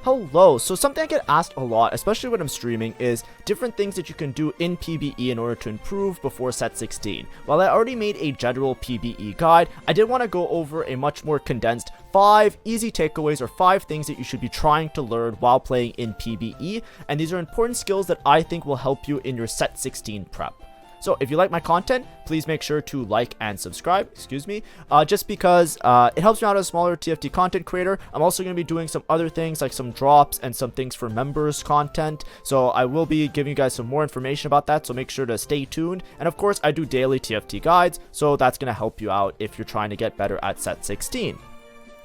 Hello, so something I get asked a lot, especially when I'm streaming, is different things that you can do in PBE in order to improve before set 16. While I already made a general PBE guide, I did want to go over a much more condensed 5 easy takeaways or 5 things that you should be trying to learn while playing in PBE, and these are important skills that I think will help you in your set 16 prep. So if you like my content, please make sure to like and subscribe, just because it helps me out as a smaller TFT content creator. I'm also going to be doing some other things like some drops and some things for members content. So I will be giving you guys some more information about that. So make sure to stay tuned. And of course, I do daily TFT guides. So that's going to help you out if you're trying to get better at set 16.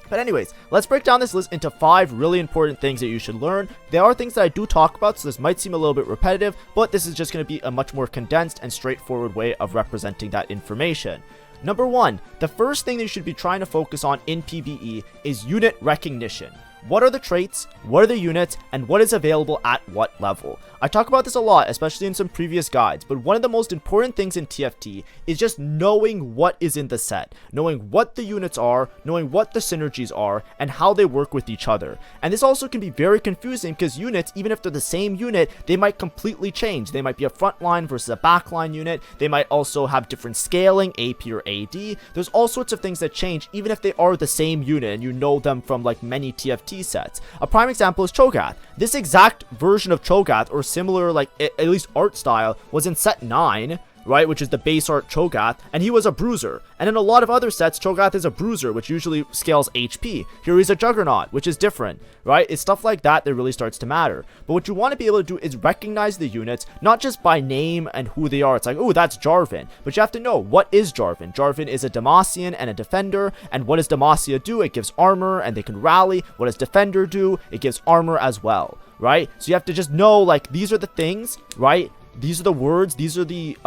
But anyways, let's break down this list into 5 really important things that you should learn. There are things that I do talk about, so this might seem a little bit repetitive, but this is just going to be a much more condensed and straightforward way of representing that information. Number 1, the first thing that you should be trying to focus on in PBE is unit recognition. What are the traits, what are the units, and what is available at what level? I talk about this a lot, especially in some previous guides, but one of the most important things in TFT is just knowing what is in the set, knowing what the units are, knowing what the synergies are, and how they work with each other. And this also can be very confusing because units, even if they're the same unit, they might completely change. They might be a frontline versus a backline unit. They might also have different scaling, AP or AD. There's all sorts of things that change, even if they are the same unit and you know them from like many TFT sets. A prime example is Cho'Gath. This exact version of Cho'Gath, or similar, like at least art style, was in set 9, right, which is the base art Cho'Gath, and he was a bruiser. And in a lot of other sets, Cho'Gath is a bruiser, which usually scales HP. Here he's a juggernaut, which is different, right? It's stuff like that that really starts to matter. But what you want to be able to do is recognize the units, not just by name and who they are. It's like, oh, that's Jarvan. But you have to know, what is Jarvan? Jarvan is a Demacian and a defender. And what does Demacia do? It gives armor and they can rally. What does defender do? It gives armor as well, right? So you have to just know, like, these are the things, right? These are the words, these are the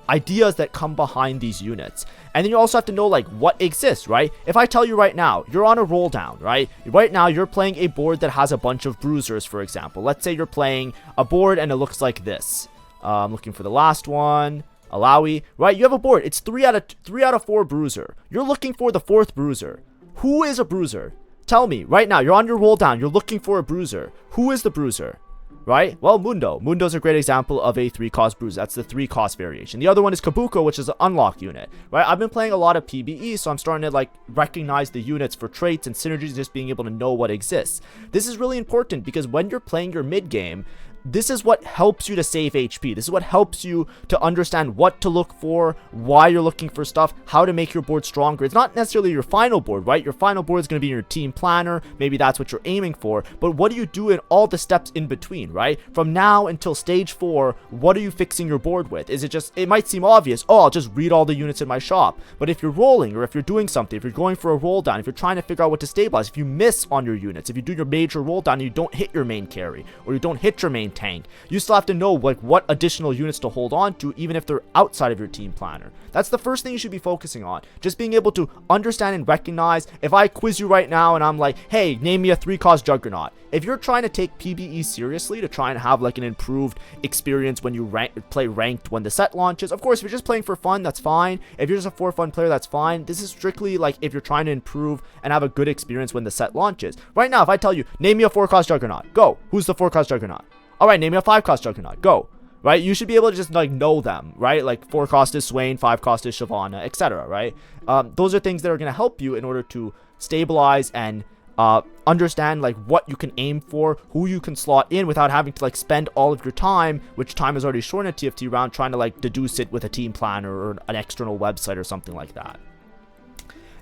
ideas that come behind these units. And then you also have to know, like, what exists, right? If I tell you right now, you're on a roll down, right? Right now, you're playing a board that has a bunch of bruisers, for example. Let's say you're playing a board and it looks like this. I'm looking for the last one. Alawi, right? You have a board. It's 3 out of 4 bruiser. You're looking for the 4th bruiser. Who is a bruiser? Tell me, right now, you're on your roll down. You're looking for a bruiser. Who is the bruiser? Right? Well, Mundo. Mundo's a great example of a 3-cost bruiser. That's the 3-cost variation. The other one is Kabuko, which is an unlock unit, right? I've been playing a lot of PBE, so I'm starting to, like, recognize the units for traits and synergies, just being able to know what exists. This is really important because when you're playing your mid game, this is what helps you to save HP. This is what helps you to understand what to look for, why you're looking for stuff, how to make your board stronger. It's not necessarily your final board, right? Your final board is going to be your team planner. Maybe that's what you're aiming for. But what do you do in all the steps in between, right? From now until stage 4, what are you fixing your board with? Is it just, it might seem obvious, oh, I'll just read all the units in my shop. But if you're rolling, or if you're doing something, if you're going for a roll down, if you're trying to figure out what to stabilize, if you miss on your units, if you do your major roll down and you don't hit your main carry, or you don't hit your main tank, you still have to know, like, what additional units to hold on to, even if they're outside of your team planner. That's the first thing you should be focusing on. Just being able to understand and recognize. If I quiz you right now and I'm like, hey, name me a 3-cost juggernaut. If you're trying to take PBE seriously, to try and have like an improved experience when you play ranked when the set launches, of course, if you're just playing for fun, that's fine. If you're just a for fun player, that's fine. This is strictly like if you're trying to improve and have a good experience when the set launches. Right now, if I tell you, name me a 4-cost juggernaut, go. Who's the 4-cost juggernaut? All right, name me a 5-cost juggernaut, go. Right? You should be able to just, like, know them, right? Like, 4-cost is Swain, 5-cost is Shyvana, etc., right? Those are things that are going to help you in order to stabilize and understand, like, what you can aim for, who you can slot in without having to, like, spend all of your time, which time is already short in a TFT round, trying to, like, deduce it with a team planner or an external website or something like that.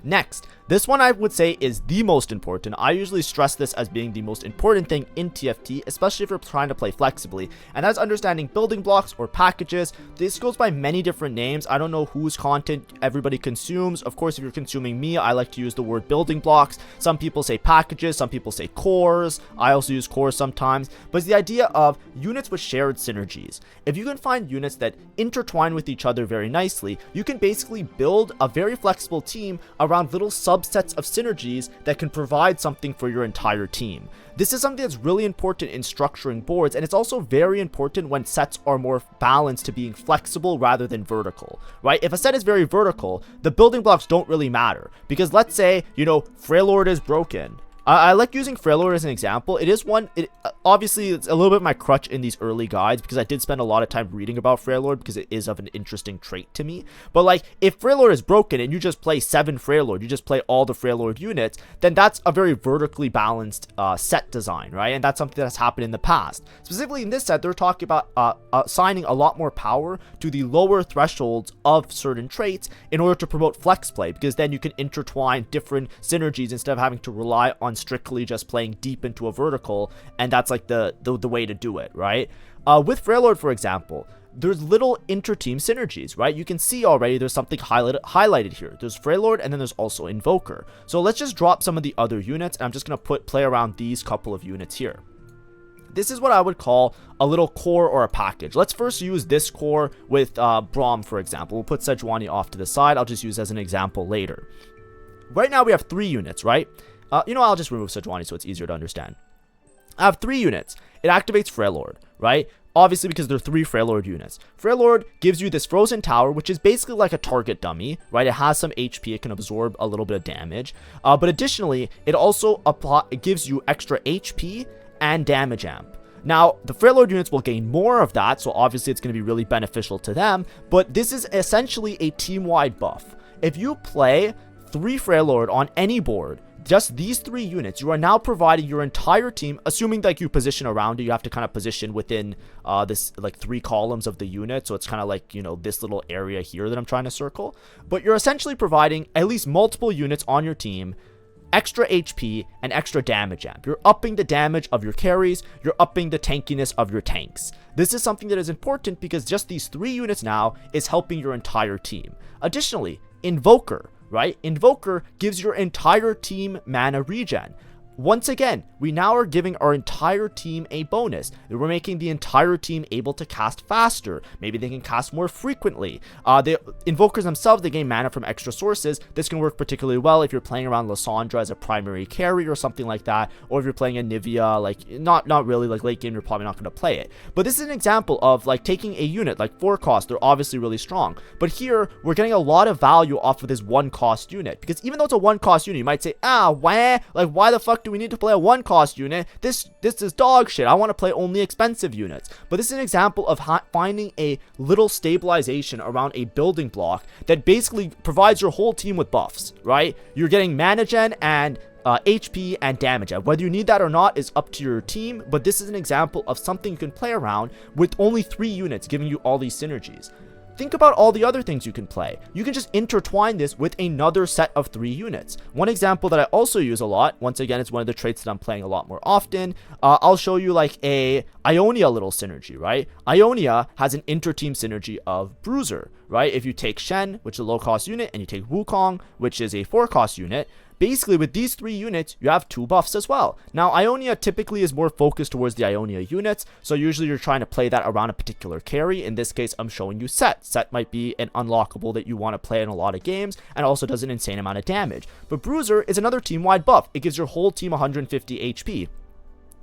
Next, this one I would say is the most important. I usually stress this as being the most important thing in TFT, especially if you're trying to play flexibly, and that's understanding building blocks or packages. This goes by many different names. I don't know whose content everybody consumes. Of course, if you're consuming me, I like to use the word building blocks. Some people say packages, some people say cores. I also use cores sometimes, but it's the idea of units with shared synergies. If you can find units that intertwine with each other very nicely, you can basically build a very flexible team around little subsets of synergies that can provide something for your entire team. This is something that's really important in structuring boards, and it's also very important when sets are more balanced to being flexible rather than vertical, right? If a set is very vertical, the building blocks don't really matter, because let's say, you know, Freylord is broken. I like using Freljord as an example. It is one, obviously it's a little bit my crutch in these early guides because I did spend a lot of time reading about Freljord because it is of an interesting trait to me. But like, if Freljord is broken and you just play 7 Freljord, you just play all the Freljord units, then that's a very vertically balanced set design, right? And that's something that's happened in the past. Specifically in this set, they're talking about assigning a lot more power to the lower thresholds of certain traits in order to promote flex play, because then you can intertwine different synergies instead of having to rely on strictly just playing deep into a vertical, and that's like the way to do it, right? With Freljord, for example, there's little inter-team synergies, right? You can see already there's something highlighted here. There's Freljord, and then there's also Invoker. So let's just drop some of the other units, and I'm just going to play around these couple of units here. This is what I would call a little core or a package. Let's first use this core with Braum, for example. We'll put Sejuani off to the side. I'll just use as an example later. Right now we have 3 units, right? I'll just remove Sejuani so it's easier to understand. I have 3 units. It activates Freljord, right? Obviously because they're 3 Freljord units. Freljord gives you this Frozen Tower, which is basically like a target dummy, right? It has some HP, it can absorb a little bit of damage. But additionally, it also gives you extra HP and damage amp. Now, the Freljord units will gain more of that, so obviously it's going to be really beneficial to them, but this is essentially a team-wide buff. If you play 3 Freljord on any board, just these 3 units, you are now providing your entire team, assuming like you position around it, you have to kind of position within this like 3 columns of the unit, so it's kind of like, this little area here that I'm trying to circle, but you're essentially providing at least multiple units on your team, extra HP and extra damage amp. You're upping the damage of your carries, you're upping the tankiness of your tanks. This is something that is important because just these 3 units now is helping your entire team. Additionally, Invoker, right? Invoker gives your entire team mana regen. Once again, we now are giving our entire team a bonus. We're making the entire team able to cast faster. Maybe they can cast more frequently. The Invokers themselves, they gain mana from extra sources. This can work particularly well if you're playing around Lissandra as a primary carry or something like that. Or if you're playing Anivia, like, not really, like late game, you're probably not going to play it. But this is an example of like taking a unit, like 4 cost, they're obviously really strong. But here, we're getting a lot of value off of this 1 cost unit. Because even though it's a 1 cost unit, you might say, why the fuck do we need to play a 1 cost unit? This is dog shit. I want to play only expensive units. But this is an example of finding a little stabilization around a building block that basically provides your whole team with buffs, right? You're getting mana gen and HP and damage. Whether you need that or not is up to your team, but this is an example of something you can play around with only 3 units giving you all these synergies. Think about all the other things you can play. You can just intertwine this with another set of 3 units. One example that I also use a lot, once again, it's one of the traits that I'm playing a lot more often. I'll show you like a Ionia little synergy, right? Ionia has an inter-team synergy of Bruiser, right? If you take Shen, which is a low-cost unit, and you take Wukong, which is a 4-cost unit, basically with these 3 units, you have 2 buffs as well. Now, Ionia typically is more focused towards the Ionia units, so usually you're trying to play that around a particular carry. In this case, I'm showing you Set. Set might be an unlockable that you want to play in a lot of games, and also does an insane amount of damage. But Bruiser is another team-wide buff. It gives your whole team 150 HP.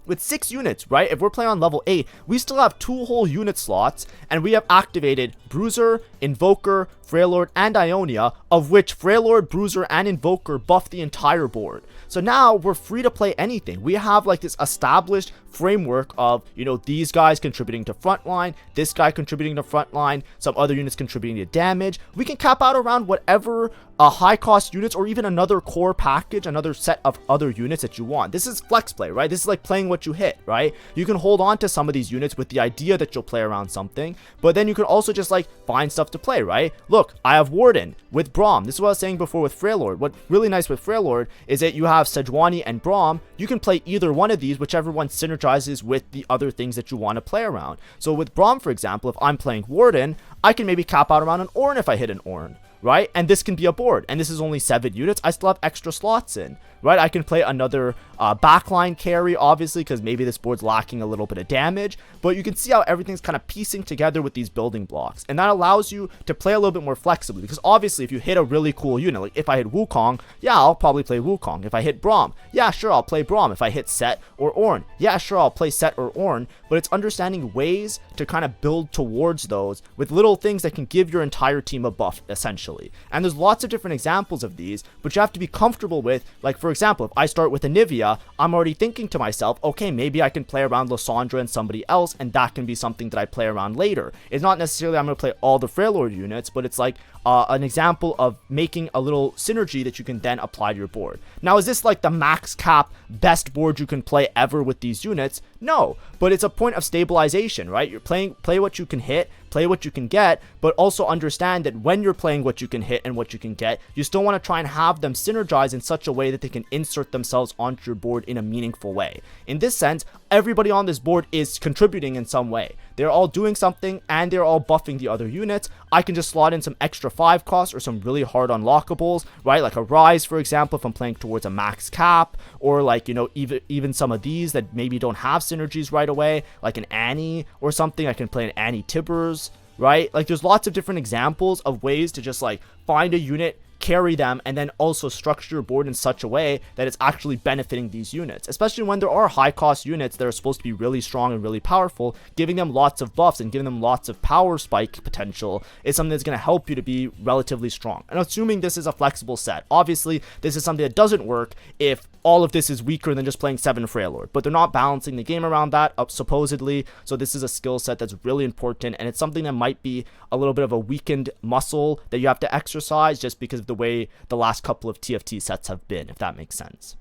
With 6 units, right, if we're playing on level 8, we still have 2 whole unit slots, and we have activated Bruiser, Invoker, Freljord, and Ionia, of which Freljord, Bruiser, and Invoker buff the entire board. So now we're free to play anything. We have like this established framework of, these guys contributing to frontline, this guy contributing to frontline, some other units contributing to damage. We can cap out around whatever high cost units or even another core package, another set of other units that you want. This is flex play, right? This is like playing what you hit, right? You can hold on to some of these units with the idea that you'll play around something, but then you can also just like find stuff to play, right? Look, I have Warden with Braum. This is what I was saying before with Freljord. What's really nice with Freljord is that you have Sejuani and Braum. You can play either one of these, whichever one synergizes with the other things that you want to play around. So with Braum, for example, if I'm playing Warden, I can maybe cap out around an Ornn if I hit an Ornn, right? And this can be a board, and this is only 7 units. I still have extra slots in, right? I can play another backline carry, obviously, because maybe this board's lacking a little bit of damage, but you can see how everything's kind of piecing together with these building blocks, and that allows you to play a little bit more flexibly, because obviously if you hit a really cool unit, like if I hit Wukong, yeah, I'll probably play Wukong. If I hit Braum, yeah, sure, I'll play Braum. If I hit Set or Ornn, yeah, sure, I'll play Set or Ornn, but it's understanding ways to kind of build towards those with little things that can give your entire team a buff, essentially. And there's lots of different examples of these, but you have to be comfortable with, like, for example, if I start with Anivia, I'm already thinking to myself, okay, maybe I can play around Lysandra and somebody else, and that can be something that I play around later. It's not necessarily I'm going to play all the Freljord units, but it's like an example of making a little synergy that you can then apply to your board. Now, is this like the max cap best board you can play ever with these units? No, but it's a point of stabilization, right? You're play what you can hit, play what you can get, but also understand that when you're playing what you can hit and what you can get, you still want to try and have them synergize in such a way that they can insert themselves onto your board in a meaningful way. In this sense, everybody on this board is contributing in some way. They're all doing something and they're all buffing the other units. I can just slot in some extra 5 costs or some really hard unlockables, right? Like a Rise, for example, if I'm playing towards a max cap, or like, you know, even some of these that maybe don't have synergies right away, like an Annie or something. I can play an Annie Tibbers, right? Like there's lots of different examples of ways to just like find a unit, carry them, and then also structure your board in such a way that it's actually benefiting these units, especially when there are high cost units that are supposed to be really strong and really powerful. Giving them lots of buffs and giving them lots of power spike potential is something that's going to help you to be relatively strong. And assuming this is a flexible set, obviously this is something that doesn't work if all of this is weaker than just playing 7 Freljord, but they're not balancing the game around that supposedly. So this is a skill set that's really important, and it's something that might be a little bit of a weakened muscle that you have to exercise just because of the way the last couple of TFT sets have been, if that makes sense.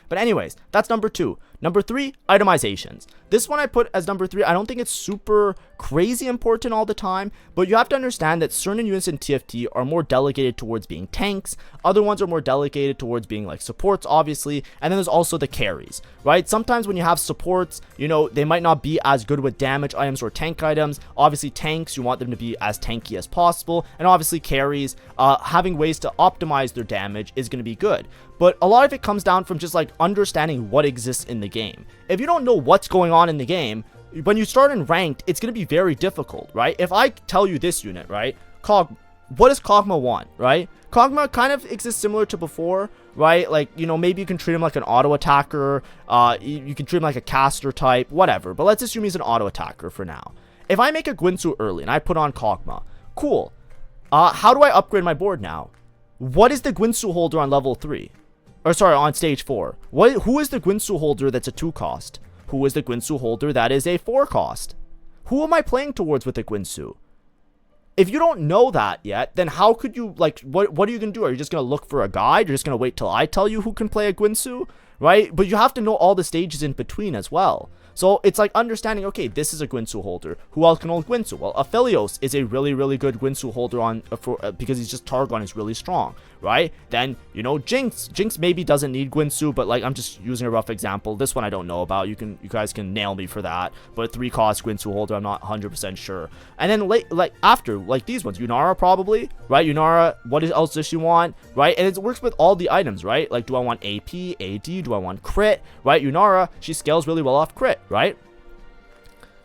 But anyways, that's number 2. Number 3, itemizations. This one I put as number 3. I don't think it's super crazy important all the time, but you have to understand that certain units in TFT are more delegated towards being tanks. Other ones are more delegated towards being like supports, obviously. And then there's also the carries, right? Sometimes when you have supports, you know, they might not be as good with damage items or tank items. Obviously tanks, you want them to be as tanky as possible. And obviously carries, having ways to optimize their damage is going to be good. But a lot of it comes down from just like understanding what exists in the game. If you don't know what's going on in the game, when you start in ranked, it's going to be very difficult, right? If I tell you this unit, right? What does Kog'Maw want, right? Kog'Maw kind of exists similar to before, right? Like, you know, maybe you can treat him like an auto attacker. You can treat him like a caster type, whatever. But let's assume he's an auto attacker for now. If I make a Gwynsu early and I put on Kog'Maw, cool. How do I upgrade my board now? What is the Gwynsu holder on level 3? Or sorry, on stage 4. Who is the Gwynsu holder that's a 2 cost? Who is the Gwynsu holder that is a 4 cost? Who am I playing towards with the Gwynsu? If you don't know that yet, then how could you, like, what are you going to do? Are you just going to look for a guide? You're just going to wait till I tell you who can play a Gwynsu, right? But you have to know all the stages in between as well. So it's like understanding, okay, this is a Gwynsu holder. Who else can hold Gwynsu? Well, Aphelios is a really, really good Gwynsu holder because he's just Targon is really strong, right? Then, you know, Jinx maybe doesn't need Gwynsu, but like I'm just using a rough example. This one I don't know about. You guys can nail me for that. But 3 cost Gwynsu holder, I'm not 100% sure. And then after these ones, Yunara probably, right? Yunara, what else does she want, right? And it works with all the items, right? Like, do I want AP, AD? Do I want crit, right? Yunara, she scales really well off crit, right?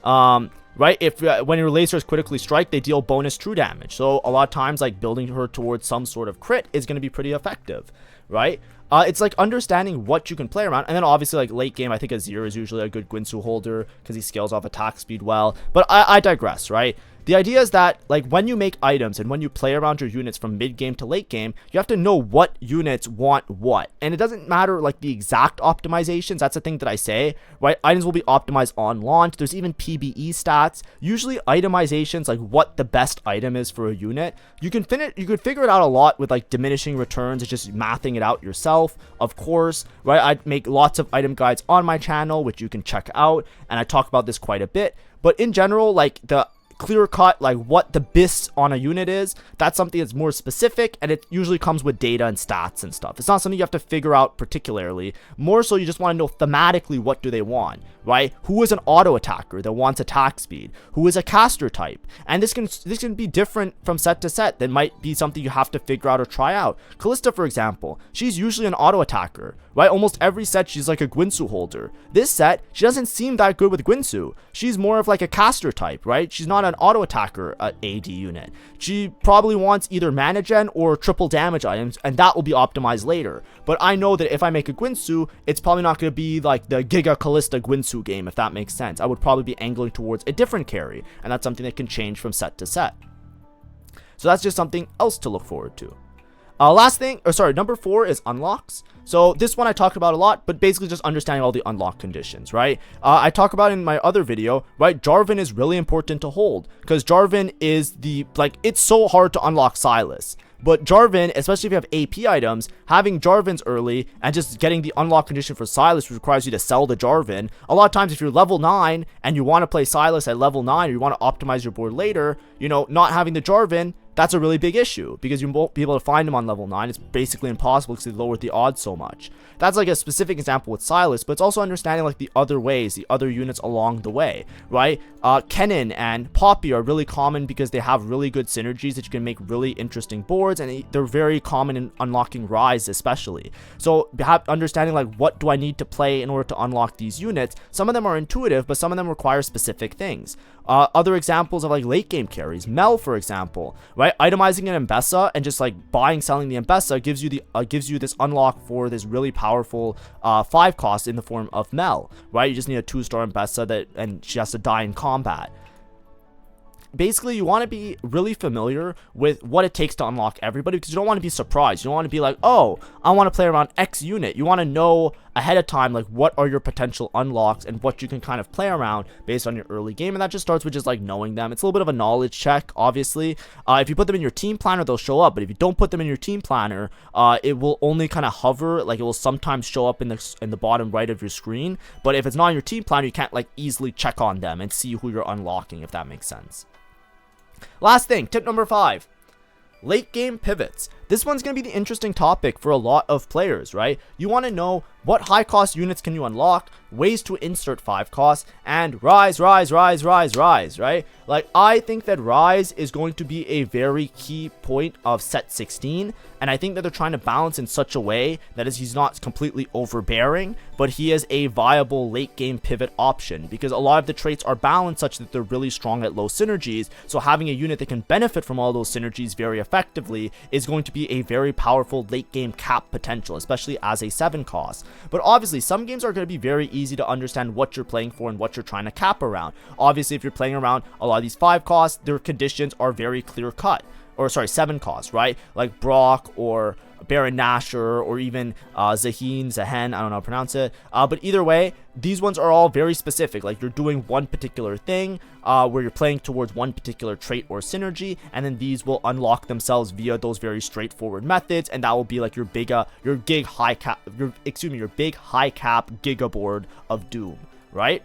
Right, if when your lasers critically strike, they deal bonus true damage. So a lot of times, like, building her towards some sort of crit is going to be pretty effective, right? It's like understanding what you can play around. And then obviously, like, late game, I think Azir is usually a good Gwynsu holder because he scales off attack speed well. But I digress, right? The idea is that, like, when you make items and when you play around your units from mid game to late game, you have to know what units want what. And it doesn't matter, like, the exact optimizations. That's the thing that I say, right? Items will be optimized on launch. There's even PBE stats. Usually itemizations, like what the best item is for a unit, you could figure it out a lot with, like, diminishing returns and just mathing it out yourself, of course, right? I make lots of item guides on my channel, which you can check out, and I talk about this quite a bit. But in general, like, the clear cut, like what the BIS on a unit is, that's something that's more specific, and it usually comes with data and stats and stuff. It's not something you have to figure out particularly. More so, you just want to know thematically what do they want, right? Who is an auto attacker that wants attack speed? Who is a caster type? And this can be different from set to set. That might be something you have to figure out or try out. Kalista, for example, she's usually an auto attacker, right? Almost every set she's like a Gwynsu holder. This set, she doesn't seem that good with Gwynsu. She's more of like a caster type, right? She's not an auto attacker AD unit. She probably wants either mana gen or triple damage items, and that will be optimized later. But I know that if I make a Gwynsu, it's probably not going to be like the Giga Kalista Gwynsu game, if that makes sense. I would probably be angling towards a different carry, and that's something that can change from set to set. So that's just something else to look forward to. Last thing, or sorry, number 4 is unlocks. So this one I talked about a lot, but basically just understanding all the unlock conditions, right? I talk about in my other video, right? Jarvan is really important to hold because Jarvan is it's so hard to unlock Sylas. But Jarvan, especially if you have AP items, having Jarvans early and just getting the unlock condition for Sylas, which requires you to sell the Jarvan. A lot of times if you're level 9 and you want to play Sylas at level 9 or you want to optimize your board later, not having the Jarvan, that's a really big issue because you won't be able to find him on level 9. It's basically impossible because they lowered the odds so much. That's like a specific example with Sylas, but it's also understanding like the other ways, the other units along the way, right? Kennen and Poppy are really common because they have really good synergies that you can make really interesting boards, and they're very common in unlocking Rise especially. So understanding like what do I need to play in order to unlock these units. Some of them are intuitive, but some of them require specific things. Other examples of like late game carries, Mel for example, right? Itemizing an Mbessa and just like buying, selling the Mbessa gives you this unlock for this really powerful 5 cost in the form of Mel, right? You just need a 2-star Mbessa and she has to die in combat. Basically, you want to be really familiar with what it takes to unlock everybody because you don't want to be surprised. You don't want to be like, oh, I want to play around X unit. You want to know ahead of time, like, what are your potential unlocks and what you can kind of play around based on your early game. And that just starts with just, like, knowing them. It's a little bit of a knowledge check, obviously. If you put them in your team planner, they'll show up. But if you don't put them in your team planner, it will only kind of hover. Like, it will sometimes show up in the bottom right of your screen. But if it's not in your team planner, you can't, like, easily check on them and see who you're unlocking, if that makes sense. Last thing, tip number 5, late game pivots. This one's going to be the interesting topic for a lot of players, right? You want to know what high cost units can you unlock, ways to insert 5 costs, and rise, right? Like, I think that Rise is going to be a very key point of set 16, and I think that they're trying to balance in such a way that he's not completely overbearing, but he is a viable late game pivot option, because a lot of the traits are balanced such that they're really strong at low synergies, so having a unit that can benefit from all those synergies very effectively is going to be a very powerful late game cap potential, especially as a 7 cost. But obviously, some games are going to be very easy to understand what you're playing for and what you're trying to cap around. Obviously, if you're playing around a lot of these 5 costs, their conditions are very clear cut. Or sorry, 7 costs, right? Like Brock or Baron Nashor or even Zahen, I don't know how to pronounce it. But either way, these ones are all very specific. Like, you're doing one particular thing where you're playing towards one particular trait or synergy, and then these will unlock themselves via those very straightforward methods, and that will be like your big high cap giga board of Doom, right?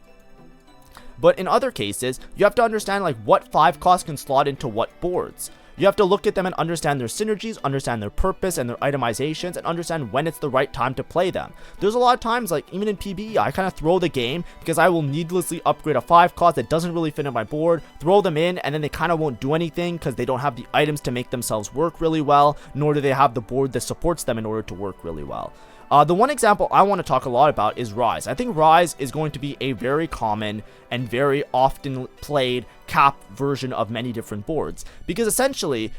But in other cases, you have to understand like what 5 costs can slot into what boards. You have to look at them and understand their synergies, understand their purpose and their itemizations, and understand when it's the right time to play them. There's a lot of times, like even in PBE, I kind of throw the game because I will needlessly upgrade a 5 cost that doesn't really fit in my board, throw them in, and then they kind of won't do anything because they don't have the items to make themselves work really well, nor do they have the board that supports them in order to work really well. The one example I want to talk a lot about is Rise. I think Rise is going to be a very common and very often played cap version of many different boards. Because essentially,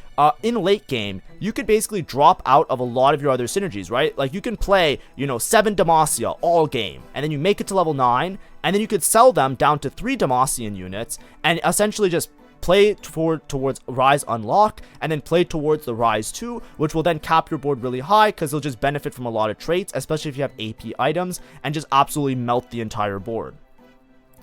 in late game, you could basically drop out of a lot of your other synergies, right? Like, you can play, 7 Demacia all game, and then you make it to level 9, and then you could sell them down to 3 Demacian units, and essentially just play towards Rise Unlock, and then play towards the Rise 2, which will then cap your board really high because they'll just benefit from a lot of traits, especially if you have AP items, and just absolutely melt the entire board.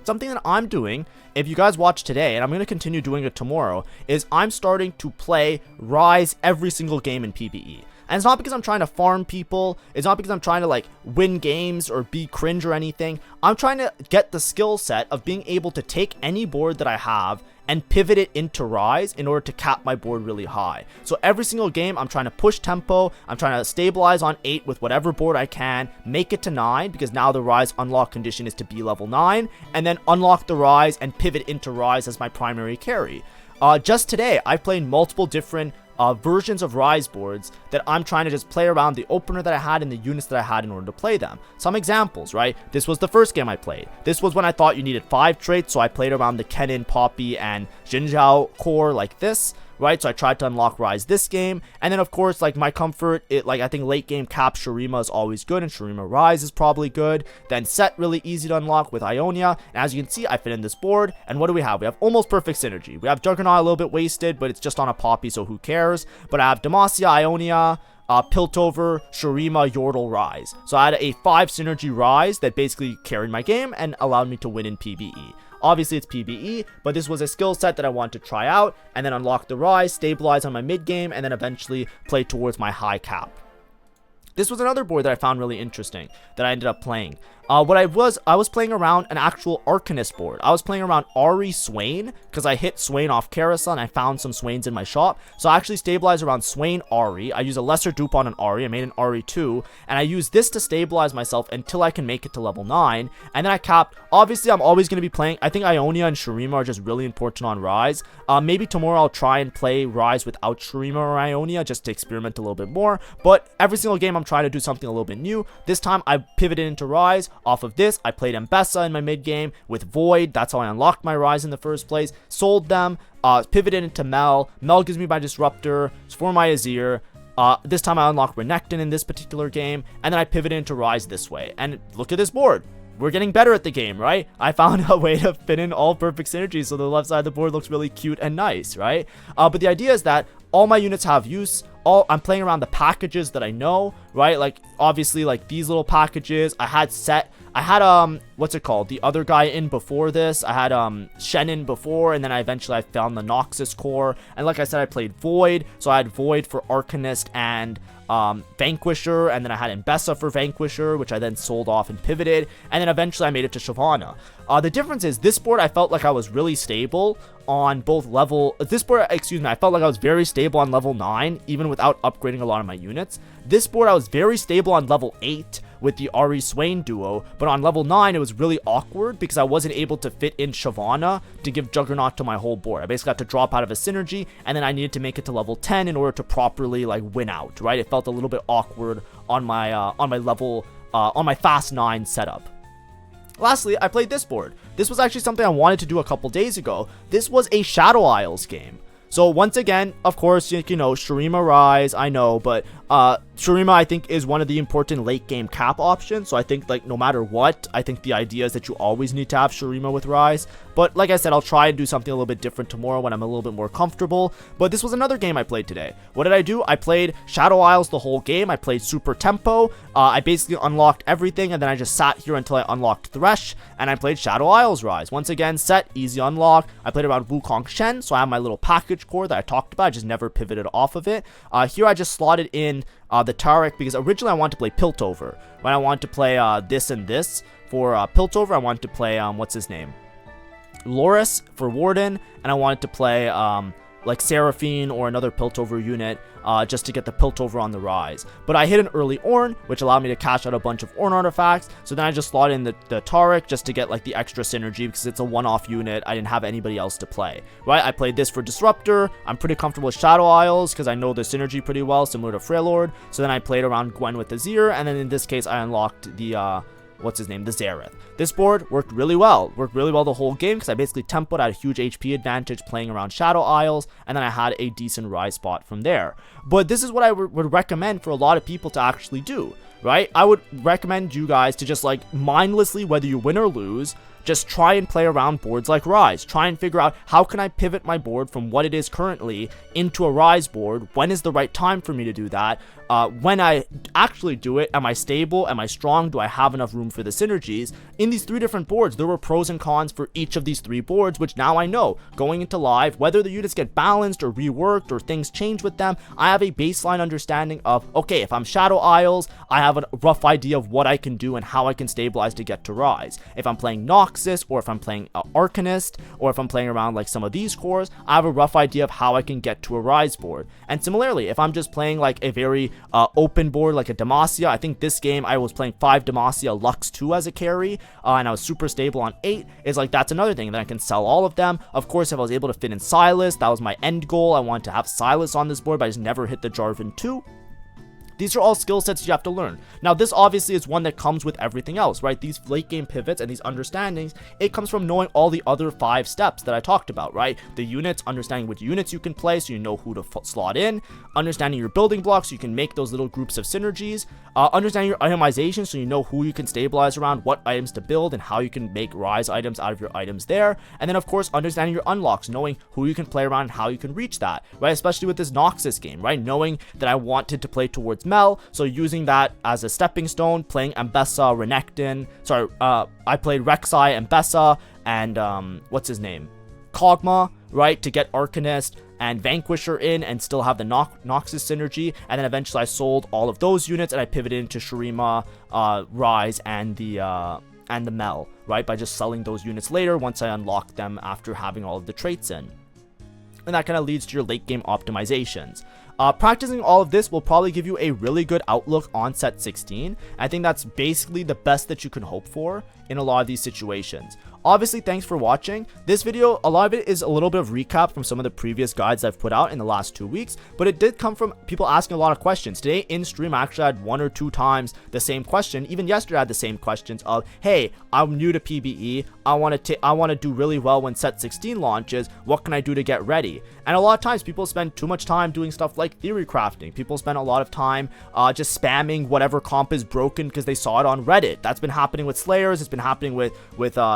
Something that I'm doing, if you guys watch today, and I'm going to continue doing it tomorrow, is I'm starting to play Rise every single game in PBE. And it's not because I'm trying to farm people, it's not because I'm trying to like win games or be cringe or anything. I'm trying to get the skill set of being able to take any board that I have and pivot it into Rise in order to cap my board really high. So every single game, I'm trying to push tempo, I'm trying to stabilize on 8 with whatever board I can, make it to 9, because now the Rise unlock condition is to be level 9, and then unlock the Rise and pivot into Rise as my primary carry. Just today, I've played multiple different versions of Rise boards that I'm trying to just play around the opener that I had and the units that I had in order to play them. Some examples, right? This was the first game I played. This was when I thought you needed 5 traits, so I played around the Kennen, Poppy, and Jinzhao core like this, right? So I tried to unlock Rise this game, and then of course, like my comfort, I think late game cap Shurima is always good, and Shurima Rise is probably good. Then Set really easy to unlock with Ionia, and as you can see, I fit in this board, and what do we have? We have almost perfect synergy. We have Juggernaut a little bit wasted, but it's just on a Poppy, so who cares? But I have Demacia, Ionia, Piltover, Shurima, Yordle, Rise. So I had a 5 synergy Rise that basically carried my game and allowed me to win in PBE. Obviously it's PBE, but this was a skill set that I wanted to try out, and then unlock the Rise, stabilize on my mid game, and then eventually play towards my high cap. This was another board that I found really interesting that I ended up playing. I was playing around an actual Arcanist board. I was playing around Ahri Swain because I hit Swain off Carousel and I found some Swains in my shop. So I actually stabilized around Swain Ahri. I used a lesser dupe on an Ahri. I made an Ahri 2, and I used this to stabilize myself until I can make it to level 9. And then I capped. Obviously, I'm always going to be playing. I think Ionia and Shurima are just really important on Rise. Maybe tomorrow I'll try and play Rise without Shurima or Ionia just to experiment a little bit more. But every single game I'm trying to do something a little bit new. This time I pivoted into Rise. Off of this, I played Mbessa in my mid game with Void. That's how I unlocked my Rise in the first place. Sold them, pivoted into Mel. Mel gives me my Disruptor for my Azir. This time I unlocked Renekton in this particular game, and then I pivoted into Rise this way. And look at this board. We're getting better at the game, right? I found a way to fit in all perfect synergies so the left side of the board looks really cute and nice, right? But the idea is that all my units have use. I'm playing around the packages that I know, right? Like, obviously, like these little packages. I had what's it called? The other guy in before this. I had Shannon before, and then I found the Noxus core. And like I said, I played Void, so I had Void for Arcanist and Vanquisher, and then I had Mbessa for Vanquisher, which I then sold off and pivoted, and then eventually I made it to Shyvana. The difference is this board I felt like I was really stable on both level, I felt like I was very stable on level 9, even without upgrading a lot of my units. This board I was very stable on level 8 with the Ahri Swain duo, but on level 9 it was really awkward because I wasn't able to fit in Shyvana to give Juggernaut to my whole board. I basically had to drop out of a synergy, and then I needed to make it to level 10 in order to properly like win out, right? It felt a little bit awkward on my fast 9 setup. Lastly, I played this board. This was actually something I wanted to do a couple days ago. This was a Shadow Isles game. So once again, of course, you know, Shurima Rise, I know, but Shurima, I think, is one of the important late game cap options. So I think, like, no matter what, I think the idea is that you always need to have Shurima with Rise. But like I said, I'll try and do something a little bit different tomorrow when I'm a little bit more comfortable. But this was another game I played today. What did I do? I played Shadow Isles the whole game. I played Super Tempo. I basically unlocked everything, and then I just sat here until I unlocked Thresh, and I played Shadow Isles Rise. Once again, set, easy unlock. I played around Wukong Shen, so I have my little package core that I talked about. I just never pivoted off of it. Here I just slotted in the Taric because originally I wanted to play Piltover. When I wanted to play this and this for Piltover, I wanted to play, what's his name? Loris for Warden, and I wanted to play like Seraphine or another Piltover unit just to get the Piltover on the Rise. But I hit an early Ornn, which allowed me to cash out a bunch of Ornn artifacts, so then I just slotted in the Taric just to get like the extra synergy because it's a one-off unit. I didn't have anybody else to play, right? I played this for Disruptor. I'm pretty comfortable with Shadow Isles because I know the synergy pretty well, similar to Freylord. So then I played around Gwen with Azir, and then in this case I unlocked the what's his name, the Xerath. This board worked really well the whole game because I basically tempoed, I had a huge HP advantage playing around Shadow Isles, and then I had a decent Rise spot from there. But this is what I would recommend for a lot of people to actually do, right? I would recommend you guys to just like mindlessly, whether you win or lose, just try and play around boards like Rise. Try and figure out how can I pivot my board from what it is currently into a Rise board. When is the right time for me to do that? When I actually do it, am I stable? Am I strong? Do I have enough room for the synergies? In these 3 different boards, there were pros and cons for each of these 3 boards, which now I know. Going into live, whether the units get balanced or reworked or things change with them, I have a baseline understanding of, okay, if I'm Shadow Isles, I have a rough idea of what I can do and how I can stabilize to get to Rise. If I'm playing Noxus, or if I'm playing Arcanist, or if I'm playing around like some of these cores, I have a rough idea of how I can get to a Rise board. And similarly, if I'm just playing like a very open board like a Demacia, I think this game I was playing 5 Demacia Lux 2 as a carry, and I was super stable on 8, is like that's another thing, then I can sell all of them. Of course, if I was able to fit in Sylas, that was my end goal. I wanted to have Sylas on this board, but I just never hit the Jarvan 2. These are all skill sets you have to learn. Now, this obviously is one that comes with everything else, right? These late game pivots and these understandings, it comes from knowing all the other 5 steps that I talked about, right? The units, understanding which units you can play so you know who to slot in, understanding your building blocks so you can make those little groups of synergies, understanding your itemization so you know who you can stabilize around, what items to build, and how you can make rise items out of your items there, and then of course understanding your unlocks, knowing who you can play around and how you can reach that, right? Especially with this Noxus game, right? Knowing that I wanted to play towards Mel, so using that as a stepping stone, playing Ambessa, Renekton, I played Rek'Sai, Ambessa, and what's his name? Kog'Maw, right? To get Arcanist and Vanquisher in and still have the Noxus synergy, and then eventually I sold all of those units and I pivoted into Shurima, Rise, and the Mel, right? By just selling those units later once I unlocked them after having all of the traits in. And that kind of leads to your late game optimizations. Practicing all of this will probably give you a really good outlook on set 16. I think that's basically the best that you can hope for in a lot of these situations. Obviously, thanks for watching. This video, a lot of it is a little bit of recap from some of the previous guides I've put out in the last 2 weeks, but it did come from people asking a lot of questions. Today in stream, I actually had 1 or 2 times the same question. Even yesterday, I had the same questions of, hey, I'm new to PBE. I want to do really well when set 16 launches. What can I do to get ready? And a lot of times, people spend too much time doing stuff like theory crafting. People spend a lot of time just spamming whatever comp is broken because they saw it on Reddit. That's been happening with Slayers. It's been happening with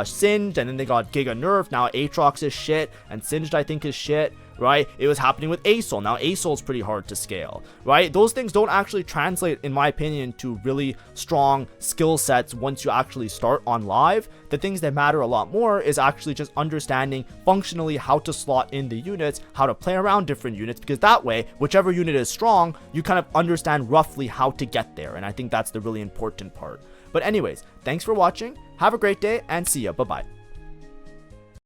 Singed, and then they got Giga nerfed. Now Aatrox is shit, and Singed I think is shit, right? It was happening with Asol. Now Asol's pretty hard to scale, right? Those things don't actually translate, in my opinion, to really strong skill sets once you actually start on live. The things that matter a lot more is actually just understanding functionally how to slot in the units, how to play around different units, because that way, whichever unit is strong, you kind of understand roughly how to get there, and I think that's the really important part. But anyways, thanks for watching, have a great day, and see ya, bye-bye.